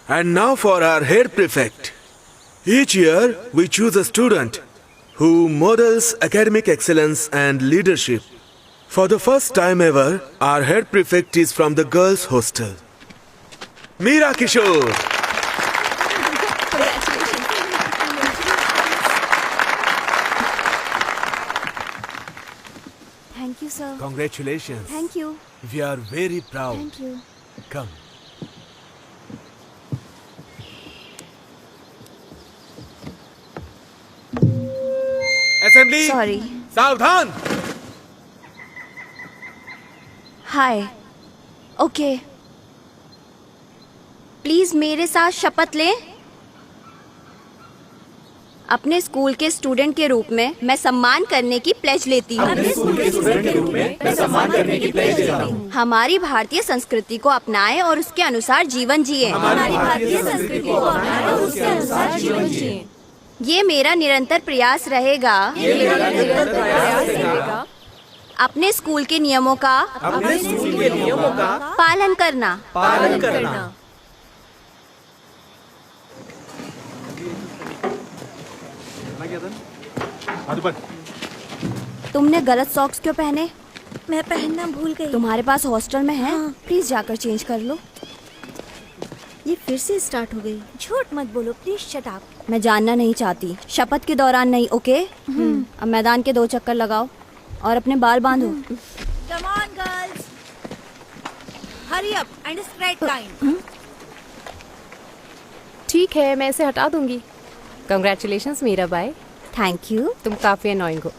And now for our head prefect. Each year we choose a student who models academic excellence and leadership. For the first time ever, our head prefect is from the girls' hostel. Meera Kishore. Thank you, sir. Congratulations. Thank you. We are very proud. Thank you. Come. Assembly. Sorry. सावधान. हाय. Okay. Please मेरे साथ शपथ लें. अपने school के student के रूप में मैं सम्मान करने की प्लेज लेती हूँ. हमारी भारतीय संस्कृति को अपनाएं और उसके अनुसार जीवन जिए. ये मेरा निरंतर प्रयास रहेगा. अपने स्कूल के नियमों का पालन करना. तुमने गलत सॉक्स क्यों पहने? मैं पहनना भूल गई. तुम्हारे पास हॉस्टल में है? हाँ. प्लीज जाकर चेंज कर लो. ये फिर से स्टार्ट हो गई. झूठ मत बोलो प्लीज. Shut up. मैं जानना नहीं चाहती. शपथ के दौरान नहीं. ओके. अब मैदान के 2 चक्कर लगाओ और अपने बाल बांधो. Come on girls, hurry up and it's right time. ठीक है, मैं इसे हटा दूंगी. Congratulations Meera Bai. Thank you. तुम काफी अनोइंग हो.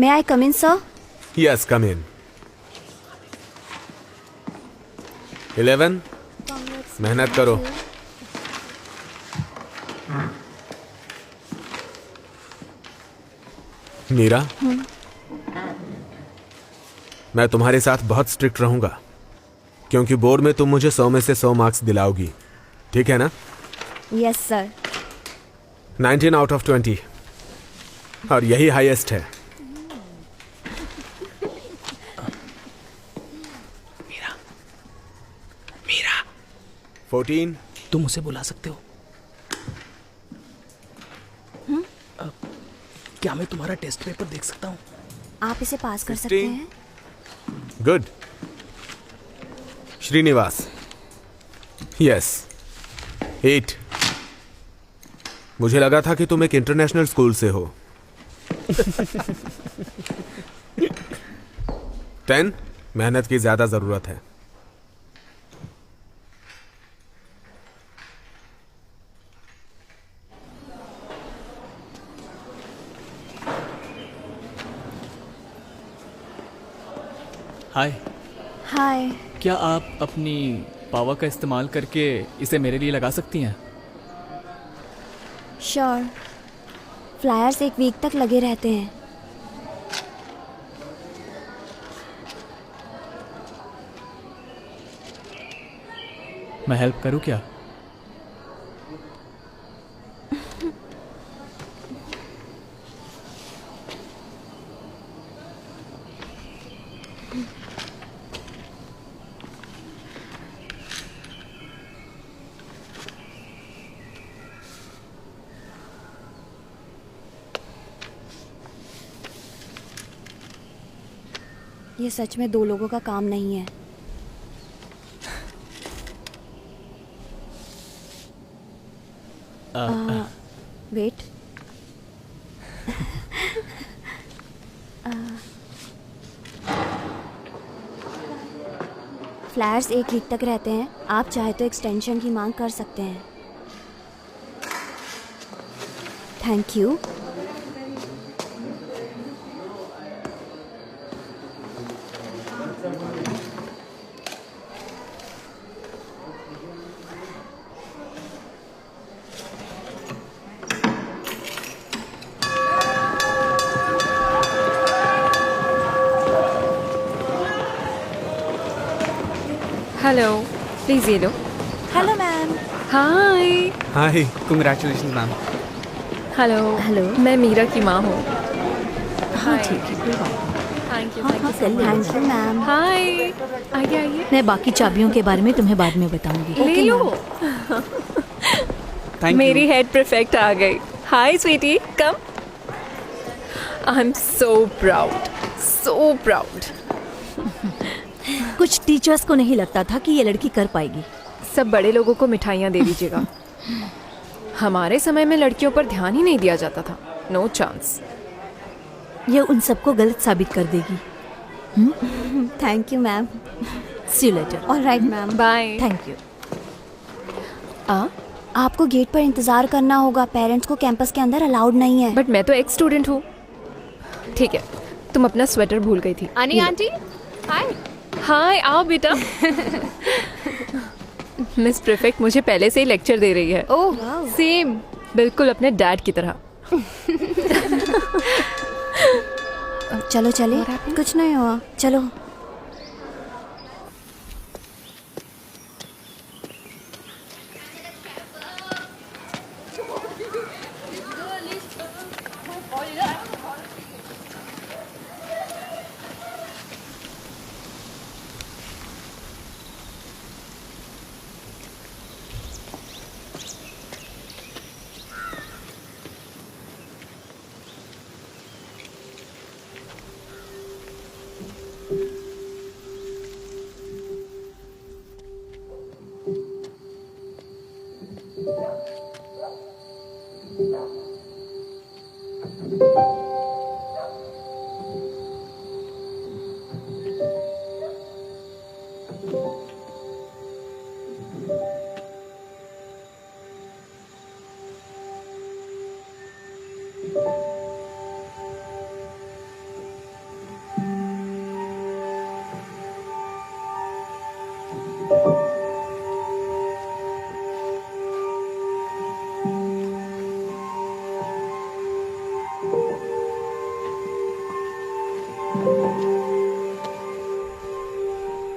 May I come in, sir? Yes, come in. 11. मेहनत करो. मीरा, मैं तुम्हारे साथ बहुत स्ट्रिक्ट रहूंगा क्योंकि बोर्ड में तुम मुझे 100 में से 100 मार्क्स दिलाओगी. ठीक है ना? Yes, sir. 19 आउट ऑफ 20 और यही हाईएस्ट है. 14. तुम उसे बुला सकते हो. क्या मैं तुम्हारा टेस्ट पेपर देख सकता हूँ? आप इसे पास कर सकते हैं. गुड. श्रीनिवास. यस. 8. मुझे लगा था कि तुम एक इंटरनेशनल स्कूल से हो. 10. मेहनत की ज्यादा जरूरत है. हाय. हाय. क्या आप अपनी पावर का इस्तेमाल करके इसे मेरे लिए लगा सकती हैं? श्योर. फ्लायर्स 1 वीक तक लगे रहते हैं. मैं हेल्प करूं क्या? ये सच में 2 लोगों का काम नहीं है. वेट. फ्लायर्स 1 वीक तक रहते हैं. आप चाहे तो एक्सटेंशन की मांग कर सकते हैं. Thank you. हेलो, प्लीज ये लो. Hello ma'am. Hi. Hi, congratulations ma'am. Hello. Hello. मैं मीरा की माँ हूँ। हाँ ठीक है, कोई बात thank you. Thank you ma'am. Hi, आइए आइए। मैं बाकी चाबियों के बारे में तुम्हें बाद में बताऊंगी। ले लो। थैंक मेरी यू। हेड परफेक्ट आ गई। Hi sweetie, come. I am so proud, so proud. कुछ टीचर्स को नहीं लगता था कि ये लड़की कर पाएगी। सब बड़े लोगों को मिठाइयाँ दे दीजिएगा। हमारे समय में लड़कियों पर ध्यान ही नहीं दिया जाता था। No chance. ये उन सबको गलत साबित कर देगी। Thank you ma'am. See you later. Alright ma'am. Bye. Thank you. आपको गेट पर इंतजार करना होगा, पेरेंट्स को कैंपस के अंदर अलाउड नहीं है। बट मैं तो एक्स स्टूडेंट हूँ। ठीक है, तुम अपना स्वेटर भूल गई थी। अनी आंटी, हाय। हाय, आओ बेटा। मिस प्रीफेक्ट मुझे पहले से ही लेक्चर दे रही है। ओह सेम, बिल्कुल अपने डैड की तरह। चलो चले, कुछ नहीं हुआ, चलो।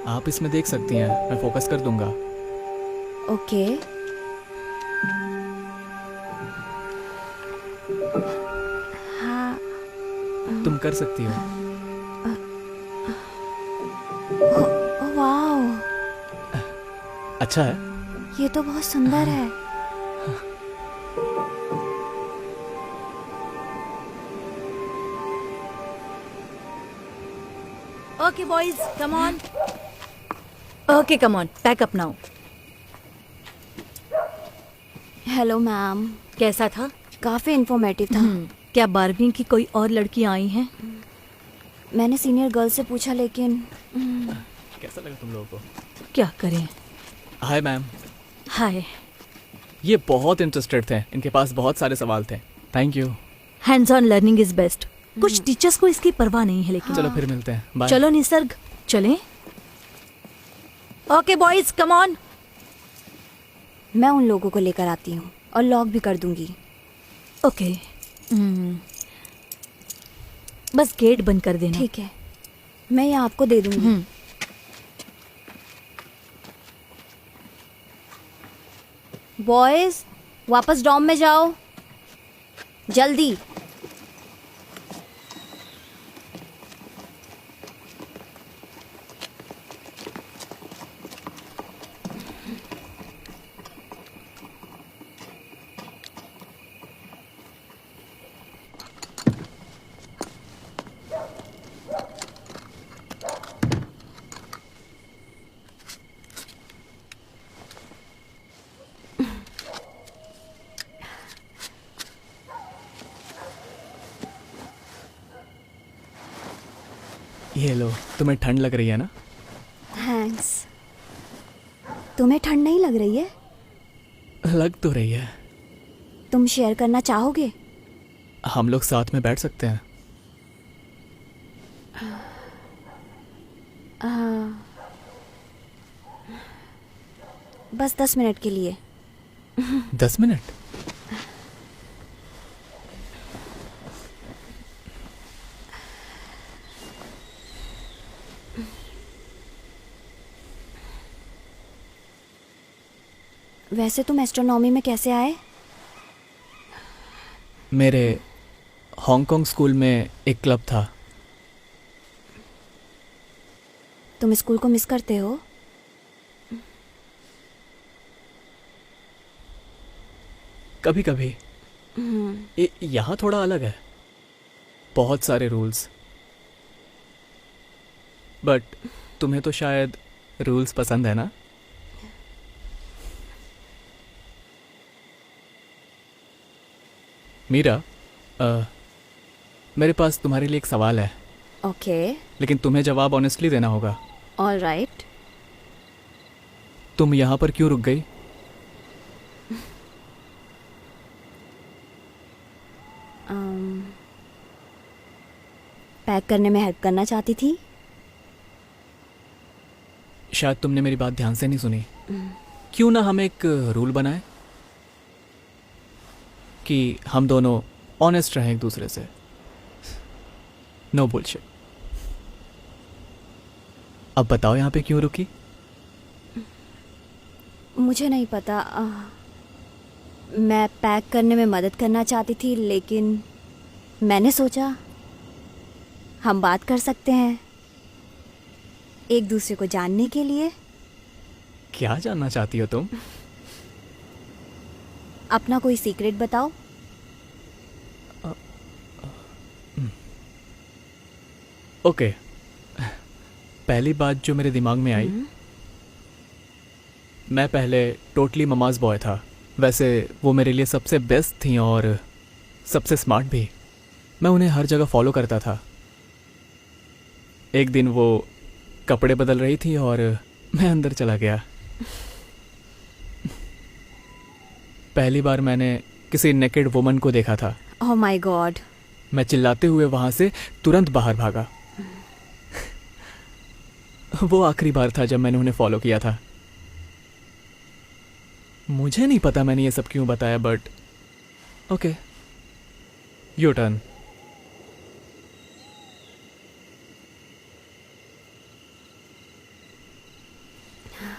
आप इसमें देख सकती हैं, मैं फोकस कर दूंगा। ओके। हाँ। तुम कर सकती हो। वाओ, अच्छा है। ये तो बहुत सुंदर है। Okay boys, come on. Okay come on, pack up now. Hello ma'am. कैसा था? काफ़ी इंफॉर्मेटिव था। क्या 12वीं की कोई और लड़कियां आई हैं? मैंने सीनियर गर्ल से पूछा, लेकिन कैसा लगा तुम लोगों को? क्या करें। Hi ma'am. हाय। ये बहुत इंटरेस्टेड थे, इनके पास बहुत सारे सवाल थे। Thank you. Hands on learning is best. कुछ टीचर्स को इसकी परवाह नहीं है, लेकिन चलो फिर मिलते हैं, बाय। चलो निसर्ग, चलें। Okay boys, come on. मैं उन लोगों को लेकर आती हूँ और लॉक भी कर दूंगी। ओके। बस गेट बंद कर देना। ठीक है, मैं ये आपको दे दूंगी। बॉयज, वापस डॉम में जाओ, जल्दी। ये लो, तुम्हें ठंड लग रही है ना? थैंक्स। तुम्हें ठंड नहीं लग रही है? लग तो रही है। तुम शेयर करना चाहोगे? हम लोग साथ में बैठ सकते हैं। बस 10 मिनट के लिए। 10 मिनट? वैसे तुम एस्ट्रोनॉमी में कैसे आए? मेरे हांगकांग स्कूल में एक क्लब था। तुम स्कूल को मिस करते हो? कभी कभी। यहाँ थोड़ा अलग है, बहुत सारे रूल्स। बट तुम्हें तो शायद रूल्स पसंद है ना? मीरा, मेरे पास तुम्हारे लिए एक सवाल है, ओके, लेकिन तुम्हें जवाब ऑनेस्टली देना होगा। All right. तुम यहाँ पर क्यों रुक गई? पैक करने में हेल्प करना चाहती थी। शायद तुमने मेरी बात ध्यान से नहीं सुनी। क्यों ना हम एक रूल बनाए कि हम दोनों ऑनेस्ट रहें एक दूसरे से। No bullshit. अब बताओ यहाँ पे क्यों रुकी? मुझे नहीं पता। मैं पैक करने में मदद करना चाहती थी, लेकिन मैंने सोचा हम बात कर सकते हैं एक दूसरे को जानने के लिए। क्या जानना चाहती हो तुम? अपना कोई सीक्रेट बताओ। ओके, पहली बात जो मेरे दिमाग में आई, मैं पहले टोटली ममाज बॉय था। वैसे वो मेरे लिए सबसे बेस्ट थी और सबसे स्मार्ट भी। मैं उन्हें हर जगह फॉलो करता था। एक दिन वो कपड़े बदल रही थी और मैं अंदर चला गया। पहली बार मैंने किसी नेकेड वुमन को देखा था। Oh my God. मैं चिल्लाते हुए वहां से तुरंत बाहर भागा। वो आखिरी बार था जब मैंने उन्हें फॉलो किया था। मुझे नहीं पता मैंने ये सब क्यों बताया, बट ओके, योर टर्न।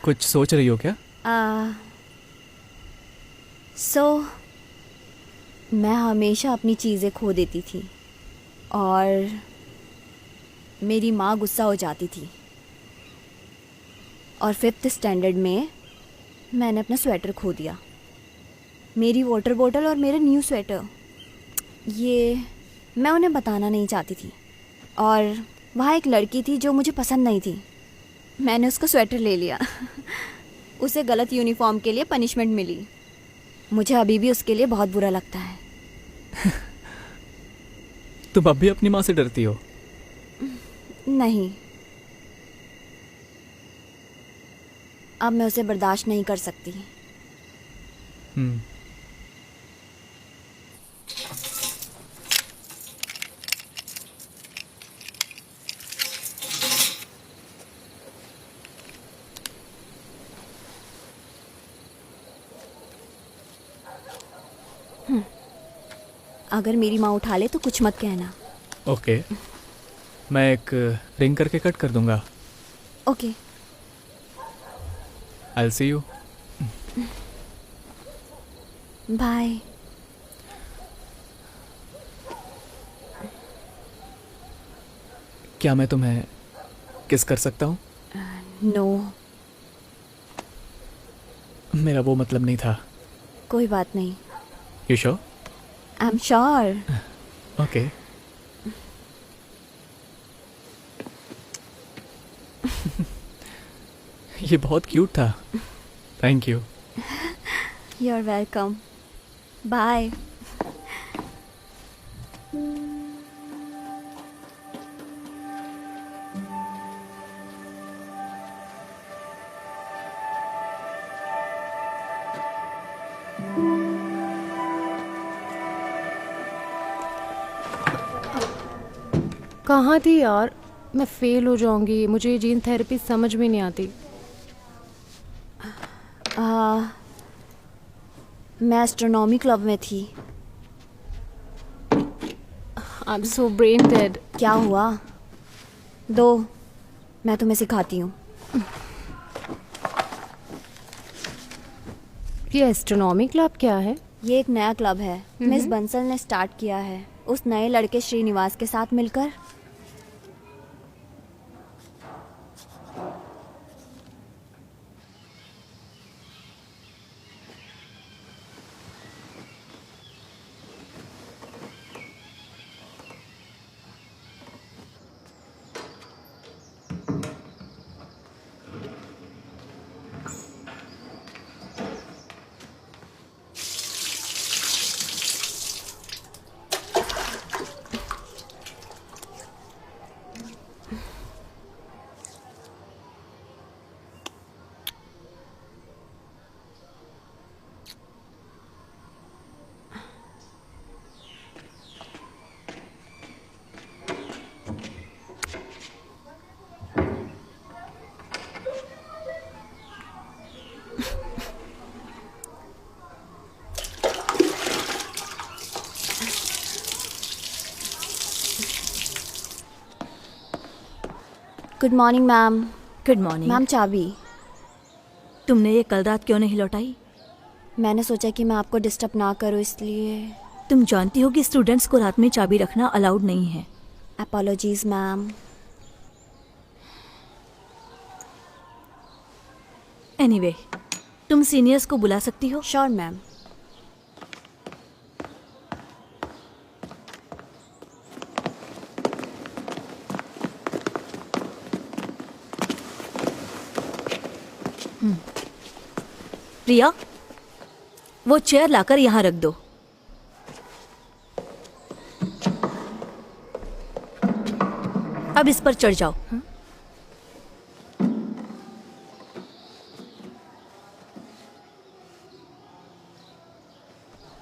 कुछ सोच रही हो क्या? मैं हमेशा अपनी चीज़ें खो देती थी और मेरी माँ गुस्सा हो जाती थी। और 5th स्टैंडर्ड में मैंने अपना स्वेटर खो दिया, मेरी वाटर बॉटल और मेरा न्यू स्वेटर। ये मैं उन्हें बताना नहीं चाहती थी। और वहाँ एक लड़की थी जो मुझे पसंद नहीं थी। मैंने उसका स्वेटर ले लिया। उसे गलत यूनिफॉर्म के लिए पनिशमेंट मिली। मुझे अभी भी उसके लिए बहुत बुरा लगता है। तुम अब भी अपनी माँ से डरती हो? नहीं, अब मैं उसे बर्दाश्त नहीं कर सकती। अगर मेरी माँ उठा ले तो कुछ मत कहना। ओके, मैं एक रिंग करके कट कर दूंगा। Okay. I'll see you. Bye. क्या मैं तुम्हें किस कर सकता हूँ? नो, मेरा वो मतलब नहीं था। कोई बात नहीं। You sure? I am sure. Okay. ये बहुत क्यूट था। Thank you. You are welcome. Bye. कहाँ थी यार? मैं फेल हो जाऊंगी। मुझे ये जीन थेरेपी समझ में नहीं आती। मैं एस्ट्रोनॉमी क्लब में थी। आई एम सो ब्रेन डेड। क्या हुआ? दो, मैं तुम्हें सिखाती हूँ। ये एस्ट्रोनॉमी क्लब क्या है? ये एक नया क्लब है, मिस बंसल ने स्टार्ट किया है उस नए लड़के श्रीनिवास के साथ मिलकर। Good morning ma'am. Good morning. Ma'am चाबी। तुमने ये कल रात क्यों नहीं लौटाई? मैंने सोचा कि मैं आपको डिस्टर्ब ना करूं इसलिए। तुम जानती हो कि स्टूडेंट्स को रात में चाबी रखना अलाउड नहीं है। Apologies ma'am. एनीवे, तुम सीनियर्स को बुला सकती हो। Sure ma'am. प्रिया, वो चेयर लाकर यहाँ रख दो। अब इस पर चढ़ जाओ।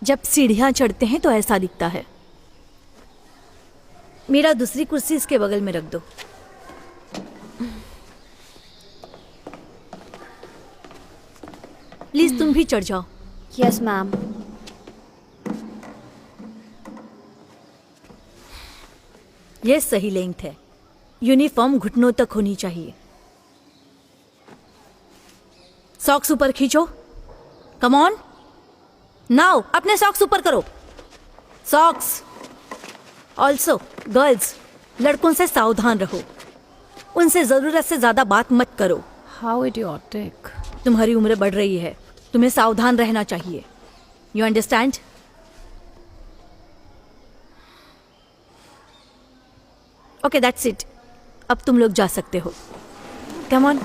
जब सीढ़ियां चढ़ते हैं तो ऐसा दिखता है। मेरा दूसरी कुर्सी इसके बगल में रख दो। प्लीज तुम भी चढ़ जाओ। Yes ma'am. यह सही लेंथ है। यूनिफॉर्म घुटनों तक होनी चाहिए। सॉक्स ऊपर खींचो। कम ऑन नाउ, अपने सॉक्स ऊपर करो। सॉक्स। ऑल्सो गर्ल्स, लड़कों से सावधान रहो। उनसे जरूरत से ज्यादा बात मत करो। How idiotic. तुम्हारी उम्र बढ़ रही है, तुम्हें सावधान रहना चाहिए। You understand? Okay, that's it. अब तुम लोग जा सकते हो। Come on.